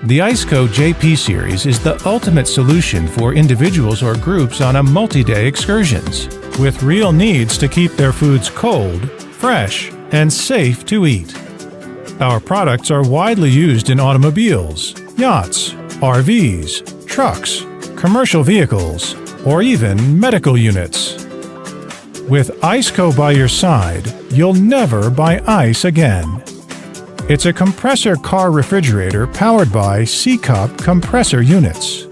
The ICECO JP series is the ultimate solution for individuals or groups on a multi-day excursions, with real needs to keep their foods cold, fresh, and safe to eat. Our products are widely used in automobiles, yachts, RVs, trucks, commercial vehicles, or even medical units. With ICECO by your side, you'll never buy ice again. It's a compressor car refrigerator powered by COOKDUO compressor units.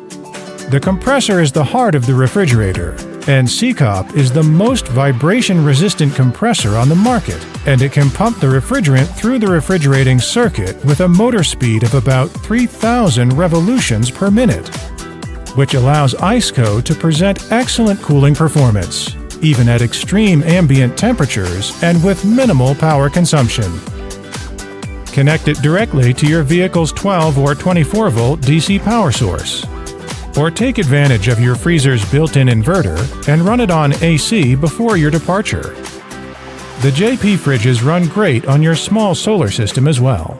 The compressor is the heart of the refrigerator, and COOKDUO is the most vibration-resistant compressor on the market, and it can pump the refrigerant through the refrigerating circuit with a motor speed of about 3,000 revolutions per minute, which allows ICECO to present excellent cooling performance, even at extreme ambient temperatures and with minimal power consumption. Connect it directly to your vehicle's 12 or 24-volt DC power source. Or take advantage of your freezer's built-in inverter and run it on AC before your departure. The JP fridges run great on your small solar system as well.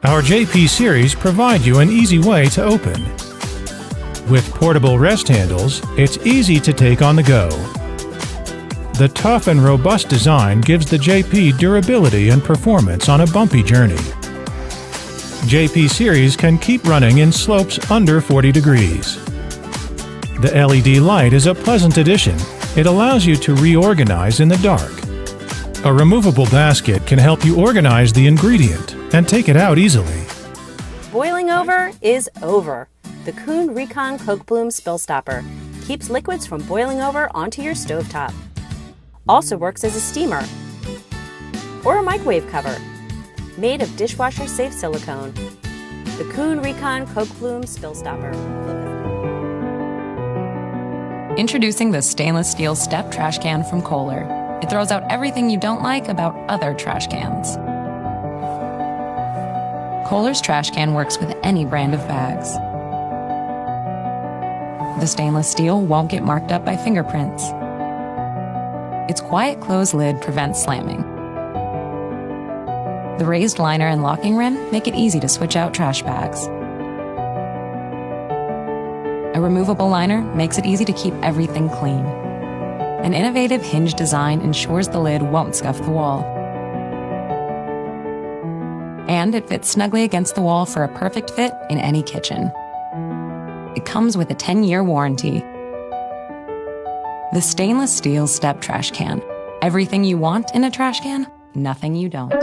Our JP series provide you an easy way to open. With portable rest handles, it's easy to take on the go. The tough and robust design gives the JP durability and performance on a bumpy journey. JP series can keep running in slopes under 40 degrees. The LED light is a pleasant addition. It allows you to reorganize in the dark. A removable basket can help you organize the ingredient and take it out easily. Boiling over is over. The Kuhn Rikon Kochblume spill stopper keeps liquids from boiling over onto your stovetop. Also works as a steamer or a microwave cover. Made of dishwasher-safe silicone. The Kuhn Rikon Kochblume spill stopper. Introducing the stainless steel step trash can from Kohler. It throws out everything you don't like about other trash cans. Kohler's trash can works with any brand of bags. The stainless steel won't get marked up by fingerprints. Its quiet close lid prevents slamming. The raised liner and locking rim make it easy to switch out trash bags. A removable liner makes it easy to keep everything clean. An innovative hinge design ensures the lid won't scuff the wall. And it fits snugly against the wall for a perfect fit in any kitchen. It comes with a 10-year warranty. The stainless steel step trash can. Everything you want in a trash can, nothing you don't.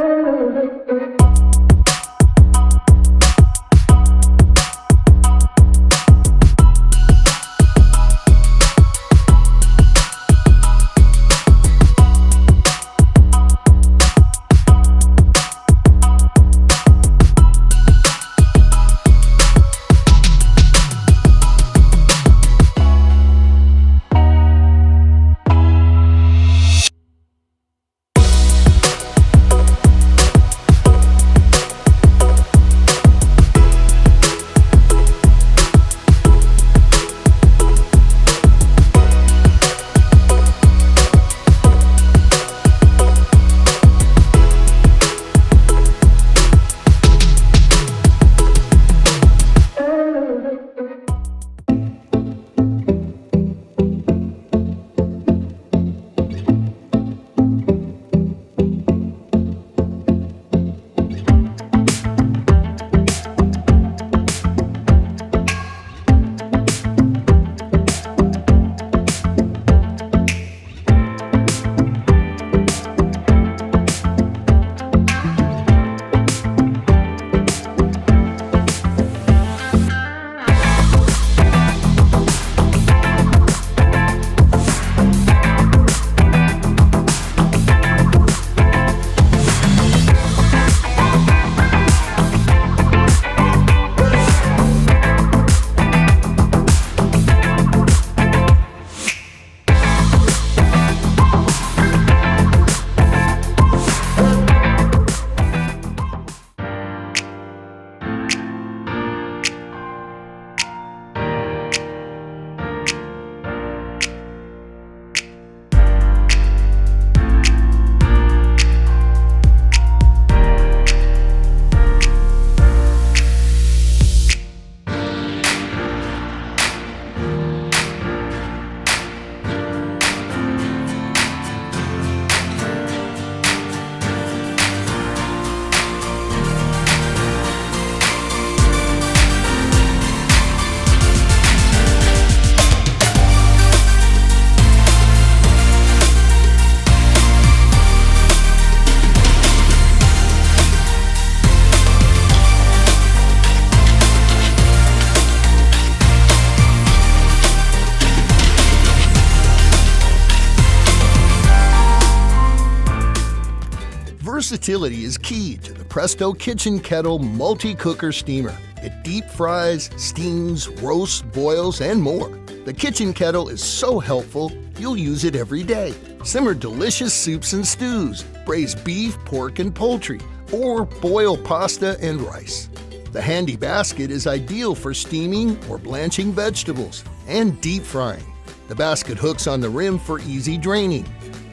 Versatility is key to the Presto Kitchen Kettle Multi-Cooker Steamer. It deep fries, steams, roasts, boils, and more. The kitchen kettle is so helpful, you'll use it every day. Simmer delicious soups and stews, braise beef, pork, and poultry, or boil pasta and rice. The handy basket is ideal for steaming or blanching vegetables and deep frying. The basket hooks on the rim for easy draining.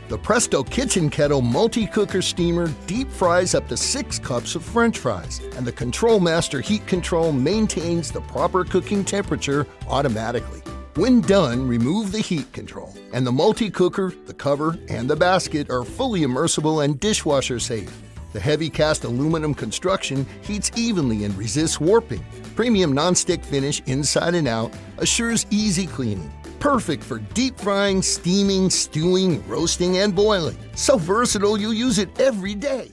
The Presto Kitchen Kettle Multi-Cooker Steamer deep fries up to 6 cups of French fries, and the Control Master heat control maintains the proper cooking temperature automatically. When done, remove the heat control, and the multi-cooker, the cover, and the basket are fully immersible and dishwasher safe. The heavy cast aluminum construction heats evenly and resists warping. Premium non-stick finish inside and out assures easy cleaning. Perfect for deep frying, steaming, stewing, roasting, and boiling. So versatile you'll use it every day.